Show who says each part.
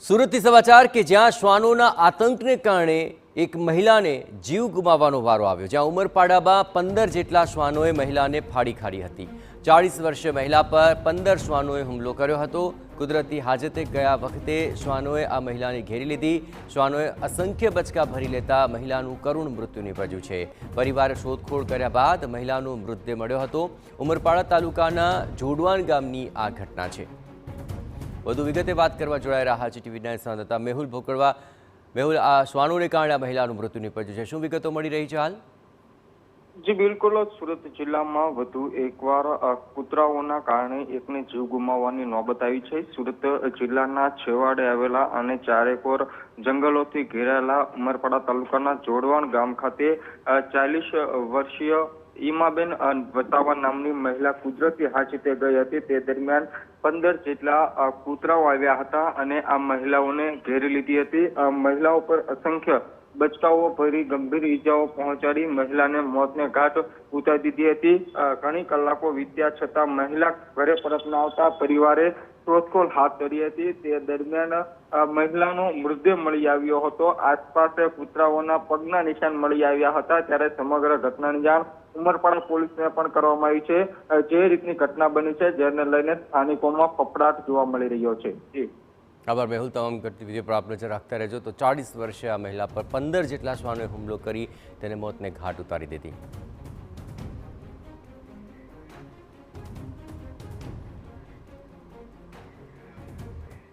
Speaker 1: સુરતથી સમાચાર કે જ્યાં શ્વાનોના આતંકને કારણે એક મહિલાને જીવ ગુમાવવાનો વારો આવ્યો। જ્યાં ઉમરપાડામાં 15 જેટલા શ્વાનોએ મહિલાને ફાડી ખાધી હતી। 40 વર્ષીય મહિલા પર 15 શ્વાનોએ હુમલો કર્યો હતો। કુદરતી હાજતે ગયા વખતે શ્વાનોએ આ મહિલાને ઘેરી લીધી। શ્વાનોએ અસંખ્ય બચકા ભરી લેતા મહિલાનું કરુણ મૃત્યુ નીપજ્યું છે। પરિવારે શોધખોળ કર્યા બાદ મહિલાનો મૃતદેહ મળ્યો હતો। ઉમરપાડા તાલુકાના જોડવાન ગામની આ ઘટના છે। વધુ વિગતે વાત કરવા જોડાઈ રહ્યા છે ટીવી9 સંવાદદાતા મેહુલ ભોકડવા। મેહુલ, આ શ્વાનોને કારણે આ મહિલાનું મૃત્યુ નીપજ્યું છે, શું વિગતો મળી રહી છે હાલ?
Speaker 2: જી બિલકુલ, સુરત જિલ્લામાં વધુ એકવાર કૂતરાઓના કારણે એકને જીવ ગુમાવવાની નોબત આવી છે। સુરત જિલ્લાના છેવાડે આવેલા અને ચારેકોર જંગલોથી ઘેરાયેલા ઉમરપાડા તાલુકાના જોડવાણ ગામ ખાતે 40 વર્ષીય ઈમાબેન વતાવા નામની મહિલા કુદરતી હાજતે ગઈ હતી। તે દરમિયાન 15 જેટલા કૂતરાઓ આવ્યા હતા અને આ મહિલાઓને ઘેરી લીધી હતી। મહિલાઓ પર અસંખ્ય બચકાઓ ભરી ગંભીર ઈજાઓ પહોંચાડી મહિલાને મોતને ઘાટ ઉતારી દીધી હતી। ઘણી કલાકો વીત્યા છતાં મહિલા ઘરે પરત ન આવતા પરિવારે શોધખોળ હાથ ધરી હતી। તે દરમિયાન મહિલાનો મૃતદેહ મળી આવ્યો હતો। આસપાસ કૂતરાઓના પગના નિશાન મળી આવ્યા હતા। ત્યારે સમગ્ર ઘટનાની જાણ ઉમરપાડા પોલીસને પણ કરવામાં આવી છે। જે રીતની ઘટના બની છે જેને લઈને સ્થાનિકોમાં ફફડાટ જોવા મળી રહ્યો છે।
Speaker 1: આભાર મેહુલ, તમામ ગતિવિધિઓ પર આપ નજર રાખતા રહેજો। તો 40 વર્ષીય આ મહિલા પર 15 જેટલા શ્વાનોએ હુમલો કરી તેને મોતને ઘાટ ઉતારી દીધી।